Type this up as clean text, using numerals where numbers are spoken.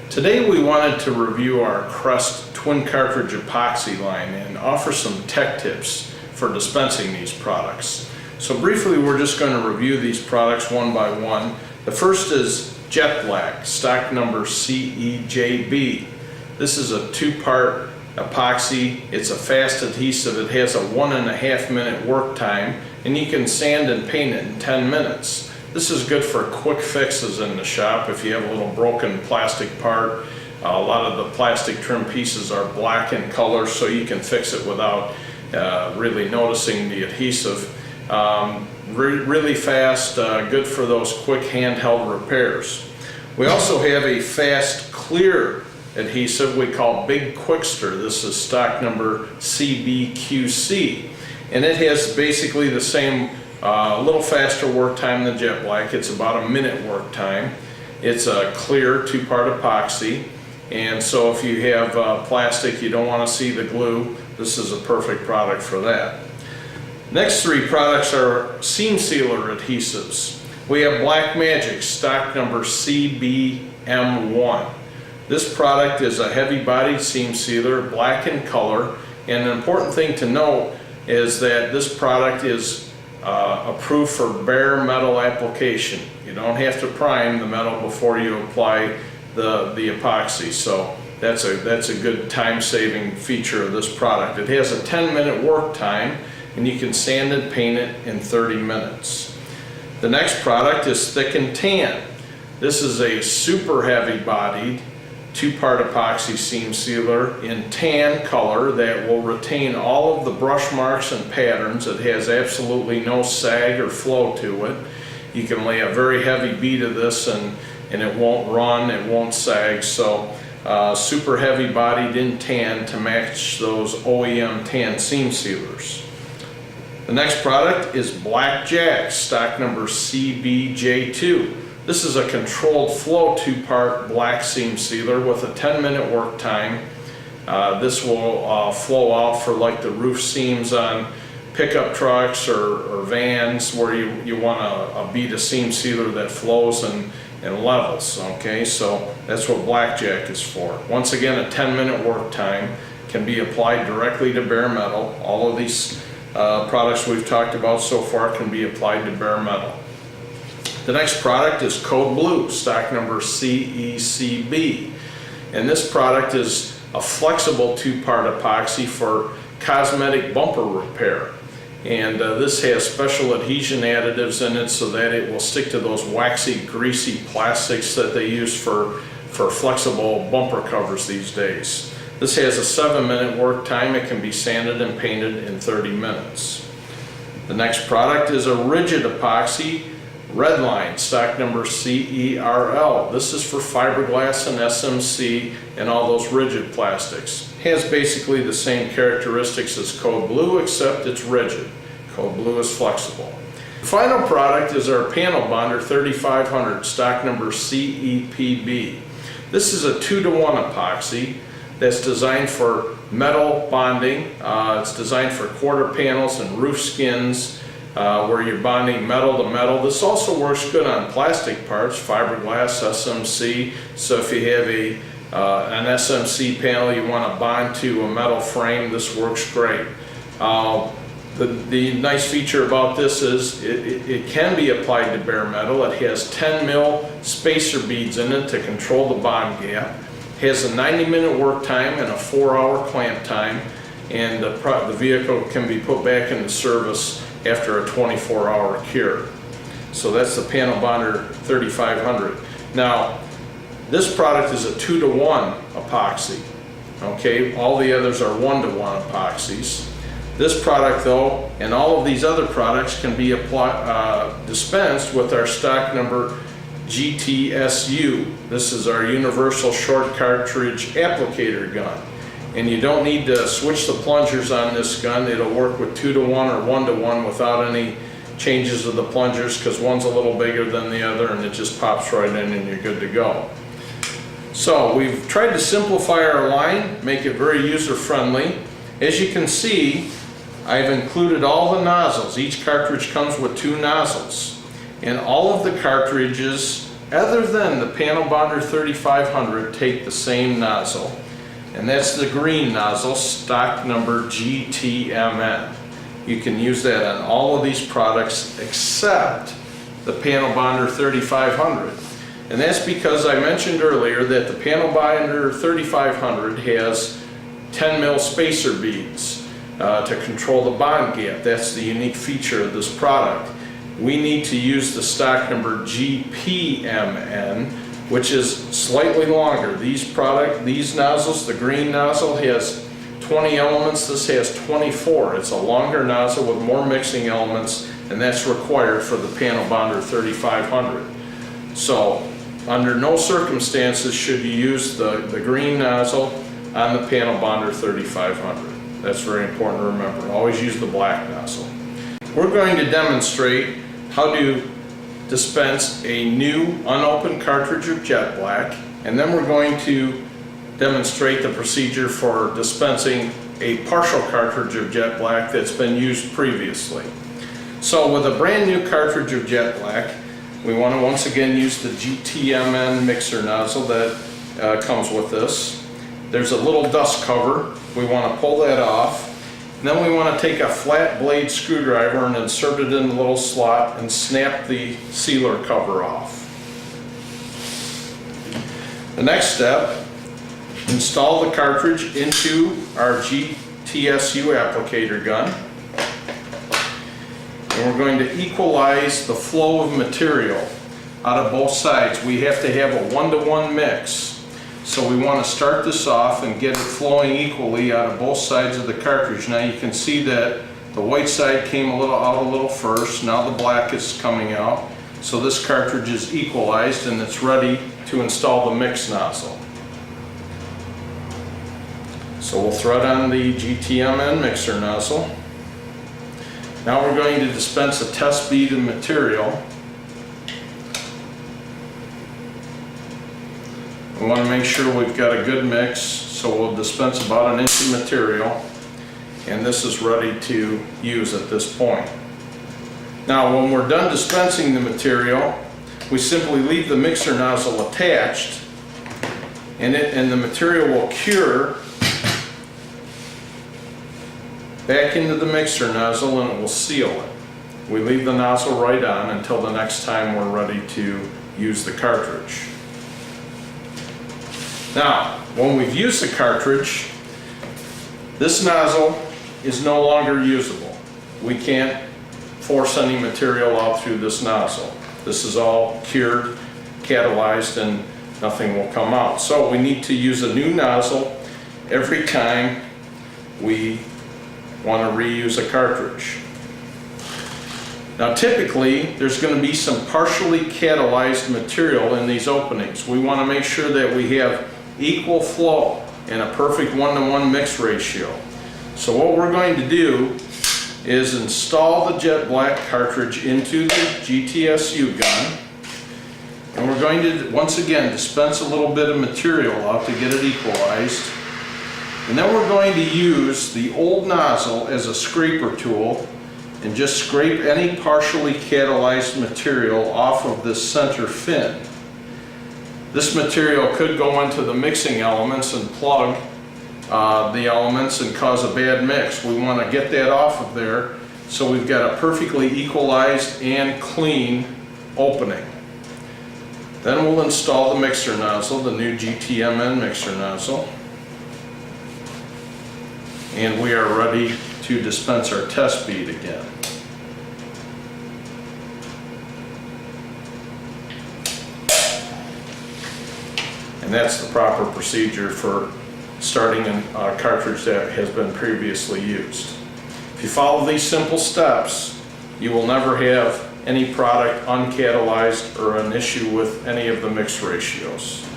Today we wanted to review our Crest TwinCartridgeEpoxy line and offer some tech tips for dispensing these products. So briefly, we're just going to review these products one by one. The first is Jet Black, stock number CEJB. This is a two-part epoxy. It's a fast adhesive. It has a 1.5 minute work time, and you can sand and paint it in 10 minutes. This is good for quick fixes in the shop. If you have a little broken plastic part, a lot of the plastic trim pieces are black in color, so you can fix it without really noticing the adhesive. Really fast, good for those quick handheld repairs. We also have a fast clear adhesive we call Big Quickster. This is stock number CBQC, and it has basically the same a little faster work time than Jet Black. It's about a minute work time. It's a clear two-part epoxy, and so if you have plastic, you don't want to see the glue, this is a perfect product for that. Next three products are seam sealer adhesives. We have Black Magic, stock number CBM1. This product is a heavy-bodied seam sealer, black in color, and an important thing to note is that this product is approved for bare metal application. You don't have to prime the metal before you apply the epoxy, so that's a good time-saving feature of this product. It has a 10-minute work time, and you can sand and paint it in 30 minutes. The next product is Thick and Tan. This is a super heavy-bodied two-part epoxy seam sealer in tan color that will retain all of the brush marks and patterns. It has absolutely no sag or flow to it. You can lay a very heavy bead of this and it won't run, it won't sag. So super heavy bodied in tan to match those OEM tan seam sealers. The next product is Black Jack, stock number CBJ2. This is a controlled flow two-part black seam sealer with a 10-minute work time. This will flow out for like the roof seams on pickup trucks or vans where you want a bead of seam sealer that flows and levels. Okay, so that's what Blackjack is for. Once again, a 10-minute work time, can be applied directly to bare metal. All of these products we've talked about so far can be applied to bare metal. The next product is Code Blue, stock number CECB, and this product is a flexible two-part epoxy for cosmetic bumper repair, and this has special adhesion additives in it so that it will stick to those waxy, greasy plastics that they use for flexible bumper covers these days. This has a 7-minute work time. It can be sanded and painted in 30 minutes. The next product is a rigid epoxy, Redline, stock number CERL. This is for fiberglass and SMC and all those rigid plastics. Has basically the same characteristics as Code Blue, except it's rigid. Code Blue is flexible. The final product is our panel bonder 3500, stock number CEPB. This is a 2-to-1 epoxy that's designed for metal bonding. It's designed for quarter panels and roof skins, where you're bonding metal to metal. This also works good on plastic parts, fiberglass, SMC. So if you have an SMC panel you want to bond to a metal frame, this works great. The nice feature about this is it can be applied to bare metal. It has 10 mil spacer beads in it to control the bond gap. It has a 90-minute work time and a 4-hour clamp time, and the vehicle can be put back into service after a 24-hour cure. So that's the panel bonder 3500. Now, this product is a 2-to-1 epoxy. Okay, all the others are 1-to-1 epoxies. This product, though, and all of these other products can be dispensed with our stock number GTSU. This is our universal short cartridge applicator gun. And you don't need to switch the plungers on this gun. It'll work with 2-to-1 or 1-to-1 without any changes of the plungers, because one's a little bigger than the other and it just pops right in and you're good to go. So we've tried to simplify our line, make it very user-friendly. As you can see, I've included all the nozzles. Each cartridge comes with 2 nozzles. And all of the cartridges other than the Panel Bonder 3500, take the same nozzle, and that's the green nozzle, stock number GTMN. You can use that on all of these products except the Panel Bonder 3500. And that's because I mentioned earlier that the Panel Bonder 3500 has 10 mil spacer beads to control the bond gap. That's the unique feature of this product. We need to use the stock number GPMN, which is slightly longer. These nozzles, the green nozzle has 20 elements, this has 24. It's a longer nozzle with more mixing elements, and that's required for the Panel Bonder 3500. So, under no circumstances should you use the green nozzle on the Panel Bonder 3500. That's very important to remember. Always use the black nozzle. We're going to demonstrate how to dispense a new unopened cartridge of jet black, and then we're going to demonstrate the procedure for dispensing a partial cartridge of jet black that's been used previously. So with a brand new cartridge of jet black, we want to once again use the GTMN mixer nozzle that comes with this. There's a little dust cover. We want to pull that off. And then we want to take a flat blade screwdriver and insert it in the little slot and snap the sealer cover off. The next step, install the cartridge into our GTSU applicator gun. And we're going to equalize the flow of material out of both sides. We have to have a 1-to-1 mix. So we want to start this off and get it flowing equally out of both sides of the cartridge. Now you can see that the white side came out a little first. Now the black is coming out. So this cartridge is equalized and it's ready to install the mix nozzle. So we'll thread on the GTMN mixer nozzle. Now we're going to dispense a test bead of material. We want to make sure we've got a good mix, so we'll dispense about 1 inch of material, and this is ready to use at this point. Now when we're done dispensing the material, we simply leave the mixer nozzle attached, and the material will cure back into the mixer nozzle and it will seal it. We leave the nozzle right on until the next time we're ready to use the cartridge. Now, when we've used the cartridge, this nozzle is no longer usable. We can't force any material out through this nozzle. This is all cured, catalyzed, and nothing will come out. So we need to use a new nozzle every time we want to reuse a cartridge. Now typically there's going to be some partially catalyzed material in these openings. We want to make sure that we have equal flow and a perfect 1-to-1 mix ratio. So what we're going to do is install the jet black cartridge into the GTSU gun, and we're going to once again dispense a little bit of material out to get it equalized. And then we're going to use the old nozzle as a scraper tool and just scrape any partially catalyzed material off of this center fin. This material could go into the mixing elements and plug the elements and cause a bad mix. We want to get that off of there so we've got a perfectly equalized and clean opening. Then we'll install the mixer nozzle, the new GTMN mixer nozzle. And we are ready to dispense our test bead again. And that's the proper procedure for starting a cartridge that has been previously used. If you follow these simple steps, you will never have any product uncatalyzed or an issue with any of the mix ratios.